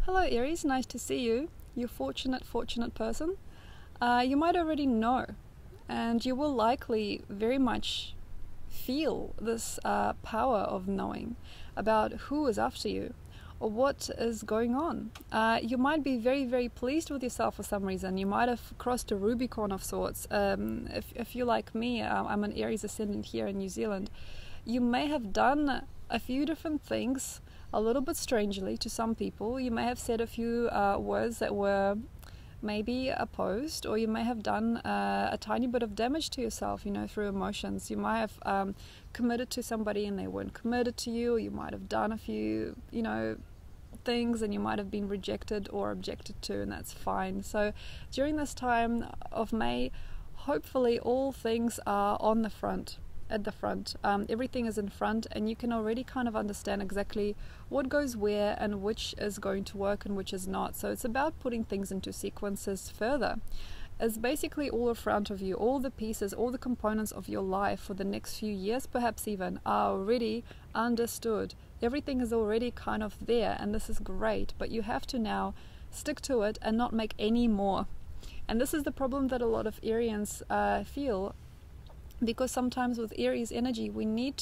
Hello Aries, nice to see you. You fortunate person. You might already know, and you will likely very much feel this power of knowing about who is after you or what is going on. You might be very pleased with yourself for some reason. You might have crossed a Rubicon of sorts. If you're like me, I'm an Aries Ascendant here in New Zealand. You may have done a few different things a little bit strangely to some people. You may have said a few words that were maybe opposed, or you may have done a tiny bit of damage to yourself, through emotions. You might have committed to somebody and they weren't committed to you, or you might have done a few, things and you might have been rejected or objected to, and that's fine. So during this time of May, hopefully all things are on the front. At the front, everything is in front, and you can already kind of understand exactly what goes where and which is going to work and which is not. So it's about putting things into sequences further. It's basically all in front of you. All the pieces, all the components of your life for the next few years, perhaps even, are already understood. Everything is already kind of there, and this is great, but you have to now stick to it and not make any more. And this is the problem that a lot of Arians feel, because sometimes with Aries energy we need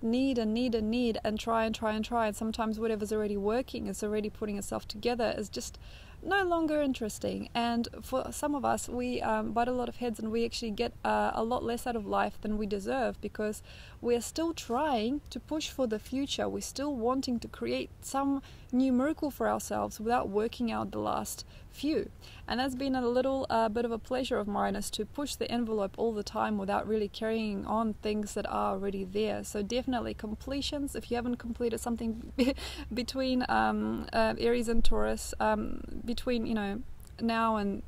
and try, and sometimes whatever's already working, is already putting itself together, is just no longer interesting. And for some of us, we butt a lot of heads, and we actually get a lot less out of life than we deserve, because we're still trying to push for the future. We're still wanting to create some new miracle for ourselves without working out the last few. And that's been a little bit of a pleasure of mine, is to push the envelope all the time without really carrying on things that are already there. So definitely completions. If you haven't completed something between Aries and Taurus, between now and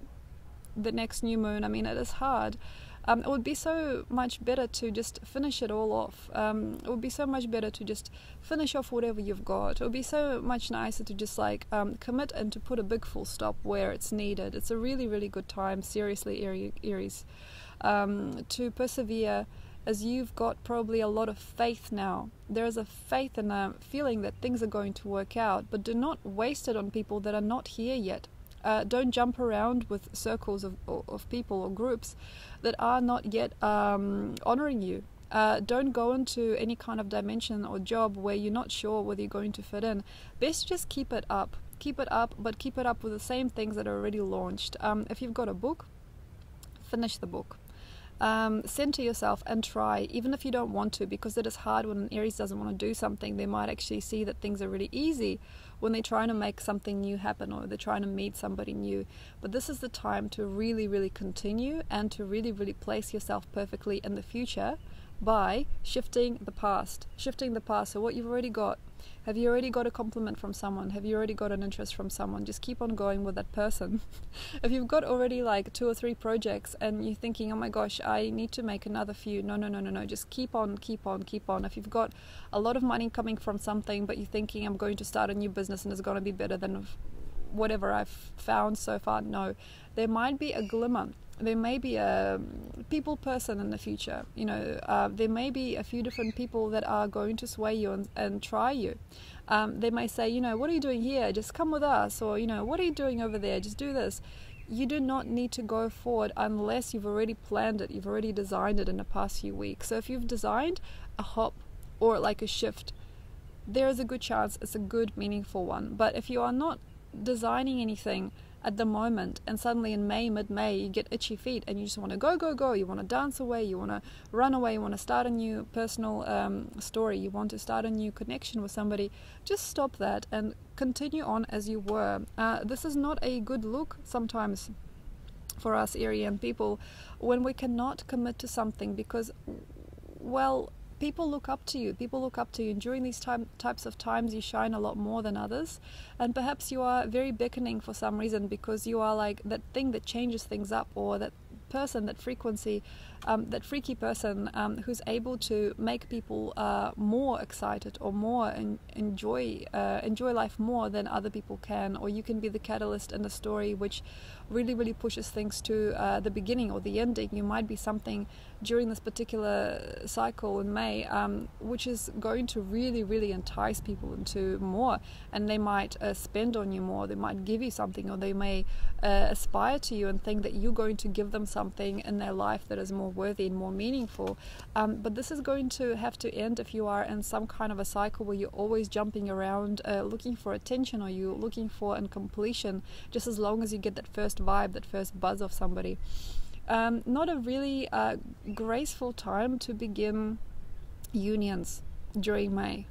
the next new moon, it is hard. It would be so much better to just finish it all off. It would be so much better to just finish off whatever you've got. It would be so much nicer to just commit and to put a big full stop where it's needed. It's a really good time, seriously, Aries, to persevere, as you've got probably a lot of faith now. There is a faith and a feeling that things are going to work out, but do not waste it on people that are not here yet. Don't jump around with circles of people or groups that are not yet honoring you. Don't go into any kind of dimension or job where you're not sure whether you're going to fit in. Best just keep it up. Keep it up, but keep it up with the same things that are already launched. If you've got a book, finish the book. Center yourself and try, even if you don't want to, because it is hard when an Aries doesn't want to do something. They might actually see that things are really easy when they're trying to make something new happen, or they're trying to meet somebody new. But this is the time to really continue, and to really place yourself perfectly in the future by shifting the past. So what you've already got. Have you already got a compliment from someone? Have you already got an interest from someone? Just keep on going with that person. If you've got already 2 or 3 projects and you're thinking, oh my gosh, I need to make another few. No. Just keep on. If you've got a lot of money coming from something, but you're thinking, I'm going to start a new business and it's going to be better than whatever I've found so far. No, there might be a glimmer. There may be a people person in the future. There may be a few different people that are going to sway you and try you. They may say, what are you doing here? Just come with us. Or, what are you doing over there? Just do this. You do not need to go forward unless you've already planned it. You've already designed it in the past few weeks. So if you've designed a hop or a shift, there is a good chance it's a good, meaningful one. But if you are not designing anything at the moment, and suddenly in mid-May, you get itchy feet and you just want to go, you want to dance away, you want to run away, you want to start a new personal story, you want to start a new connection with somebody, just stop that and continue on as you were. This is not a good look sometimes for us Arian people, when we cannot commit to something because, well, people look up to you, and during these types of times you shine a lot more than others, and perhaps you are very beckoning for some reason, because you are that thing that changes things up, or that person, that frequency that freaky person who's able to make people more excited or more enjoy life more than other people can. Or you can be the catalyst in the story which really pushes things to the beginning or the ending. You might be something during this particular cycle in May which is going to really entice people into more, and they might spend on you more, they might give you something, or they may aspire to you and think that you're going to give them something in their life that is more worthy and more meaningful. But this is going to have to end if you are in some kind of a cycle where you're always jumping around looking for attention, or you're looking for completion, just as long as you get that first vibe, that first buzz of somebody. Not a really graceful time to begin unions during May.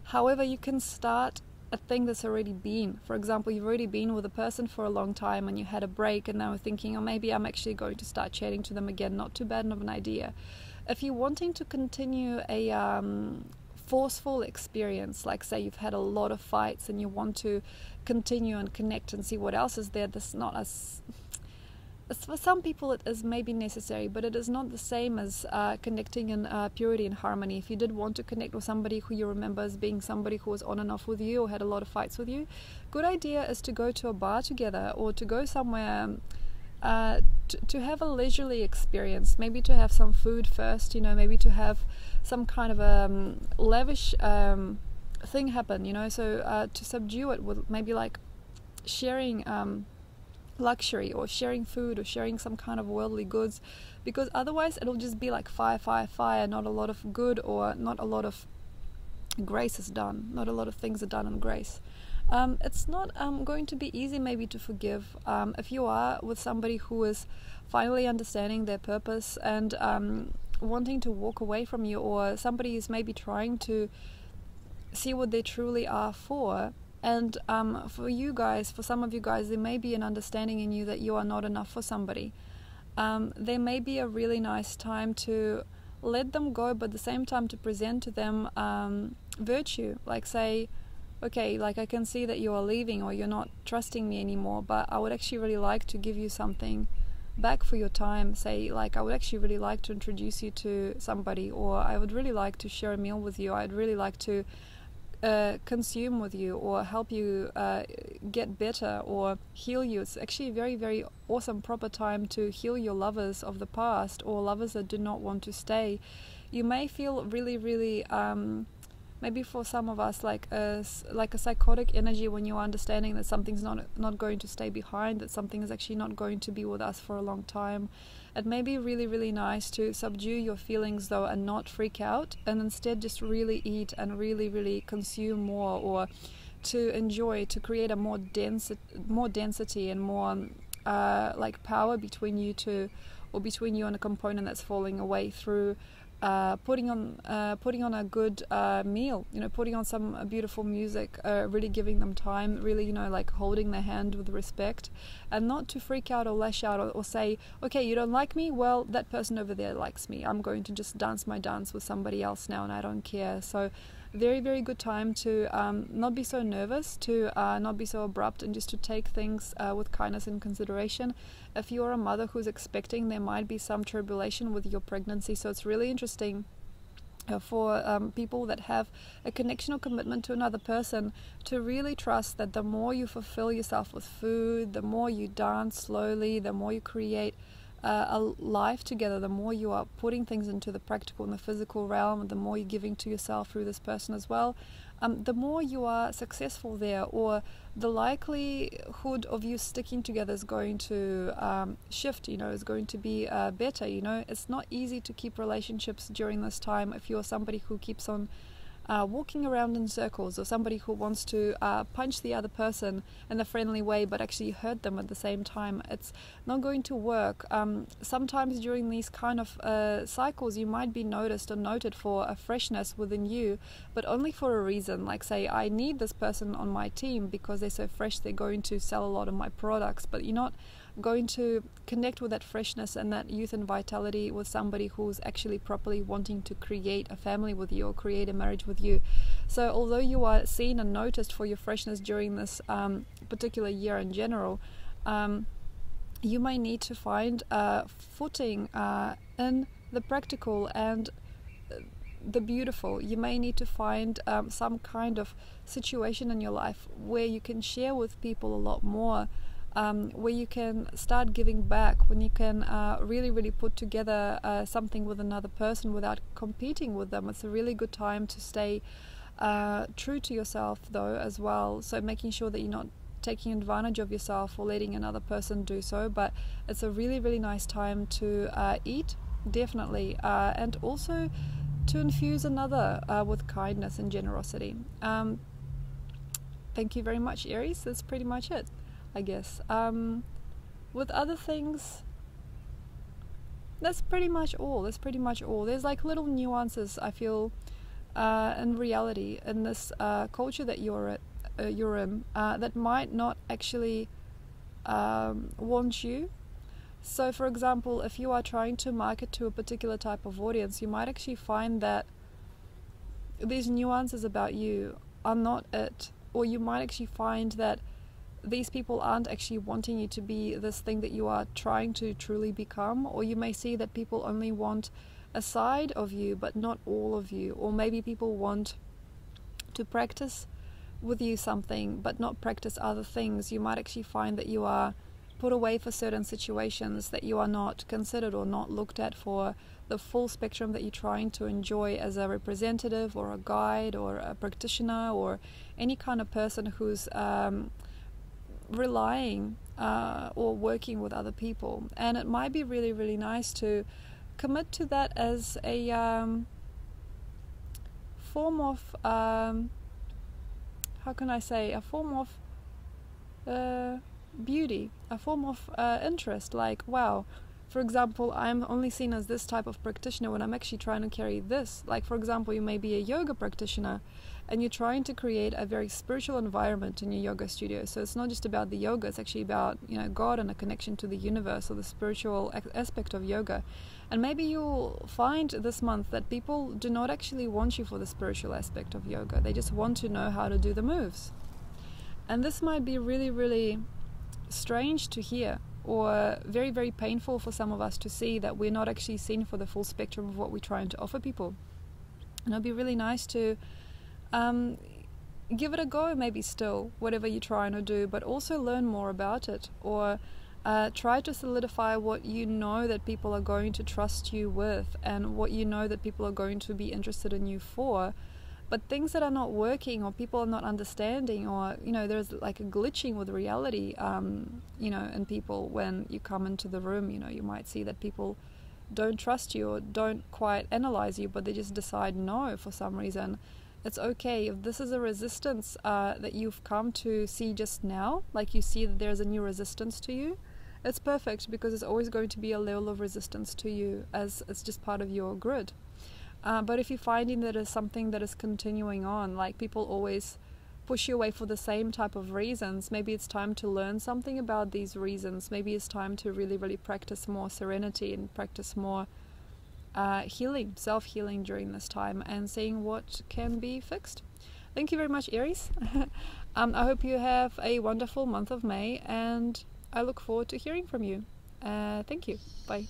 However, you can start a thing that's already been. For example, you've already been with a person for a long time and you had a break, and now you're thinking, oh, maybe I'm actually going to start chatting to them again. Not too bad of an idea. If you're wanting to continue a forceful experience, like say you've had a lot of fights and you want to continue and connect and see what else is there, this is not as... For some people it is maybe necessary, but it is not the same as connecting in purity and harmony. If you did want to connect with somebody who you remember as being somebody who was on and off with you or had a lot of fights with you, good idea is to go to a bar together, or to go somewhere to have a leisurely experience, maybe to have some food first, maybe to have some kind of a lavish thing happen, so to subdue it with maybe like sharing luxury, or sharing food, or sharing some kind of worldly goods, because otherwise it'll just be like fire, not a lot of good, or not a lot of grace is done, not a lot of things are done in grace. It's not going to be easy maybe to forgive if you are with somebody who is finally understanding their purpose and wanting to walk away from you, or somebody is maybe trying to see what they truly are for. And for you guys, for some of you guys, there may be an understanding in you that you are not enough for somebody. There may be a really nice time to let them go, but at the same time to present to them virtue. Like say, okay, like I can see that you are leaving, or you're not trusting me anymore, but I would actually really like to give you something back for your time. Say like, I would actually really like to introduce you to somebody, or I would really like to share a meal with you. I'd really like to consume with you, or help you get better, or heal you. It's actually a very awesome proper time to heal your lovers of the past, or lovers that do not want to stay. You may feel really maybe for some of us like a psychotic energy when you're understanding that something's not going to stay behind, that something is actually not going to be with us for a long time. It may be really nice to subdue your feelings though, and not freak out, and instead just really eat and really consume more, or to enjoy, to create a more density and more like power between you two, or between you and a component that's falling away, through putting on a good meal, putting on some beautiful music, really giving them time, really, like holding their hand with respect, and not to freak out or lash out, or say, okay, you don't like me, well, that person over there likes me, I'm going to just dance my dance with somebody else now, and I don't care. So very good time to not be so nervous, to not be so abrupt, and just to take things with kindness and consideration. If you're a mother who's expecting, there might be some tribulation with your pregnancy, so it's really interesting for people that have a connection or commitment to another person, to really trust that the more you fulfill yourself with food, the more you dance slowly, the more you create a life together, the more you are putting things into the practical and the physical realm, the more you're giving to yourself through this person as well, the more you are successful there, or the likelihood of you sticking together is going to shift, is going to be better. It's not easy to keep relationships during this time if you're somebody who keeps on walking around in circles, or somebody who wants to punch the other person in a friendly way but actually hurt them at the same time. It's not going to work. Sometimes during these kind of cycles you might be noticed or noted for a freshness within you, but only for a reason. Like say, I need this person on my team because they're so fresh, they're going to sell a lot of my products, but you're not going to connect with that freshness and that youth and vitality with somebody who's actually properly wanting to create a family with you or create a marriage with you. So although you are seen and noticed for your freshness during this particular year in general, you may need to find footing in the practical and the beautiful. You may need to find some kind of situation in your life where you can share with people a lot more, where you can start giving back, when you can really put together something with another person without competing with them. It's a really good time to stay true to yourself though as well, so making sure that you're not taking advantage of yourself or letting another person do so. But it's a really nice time to eat, definitely, and also to infuse another with kindness and generosity. Thank you very much, Aries. That's pretty much it, I guess. With other things, that's pretty much all. There's like little nuances, I feel, in reality, in this culture that you're in, that might not actually want you. So for example, if you are trying to market to a particular type of audience, you might actually find that these nuances about you are not it, or you might actually find that these people aren't actually wanting you to be this thing that you are trying to truly become. Or you may see that people only want a side of you but not all of you, or maybe people want to practice with you something but not practice other things. You might actually find that you are put away for certain situations, that you are not considered or not looked at for the full spectrum that you're trying to enjoy as a representative or a guide or a practitioner or any kind of person who's relying or working with other people. And it might be really nice to commit to that as a form of how can I say, a form of beauty, a form of interest. Like, wow, for example, I'm only seen as this type of practitioner when I'm actually trying to carry this. Like, for example, you may be a yoga practitioner and you're trying to create a very spiritual environment in your yoga studio. So it's not just about the yoga, it's actually about, you know, God and a connection to the universe, or the spiritual aspect of yoga. And maybe you'll find this month that people do not actually want you for the spiritual aspect of yoga. They just want to know how to do the moves. And this might be really strange to hear, or very painful for some of us to see, that we're not actually seen for the full spectrum of what we're trying to offer people. And it'll be really nice to give it a go, maybe still, whatever you're trying to do, but also learn more about it, or try to solidify what you know that people are going to trust you with, and what you know that people are going to be interested in you for. But things that are not working, or people are not understanding, or, you know, there's like a glitching with reality, you know, in people. When you come into the room, you know, you might see that people don't trust you or don't quite analyze you, but they just decide no for some reason. It's okay if this is a resistance that you've come to see just now, like you see that there's a new resistance to you. It's perfect, because there's always going to be a level of resistance to you, as it's just part of your grid. But if you're finding that it's something that is continuing on, like people always push you away for the same type of reasons, maybe it's time to learn something about these reasons. Maybe it's time to really practice more serenity and practice more healing, self-healing during this time, and seeing what can be fixed. Thank you very much, Aries. I hope you have a wonderful month of May, and I look forward to hearing from you. Thank you. Bye.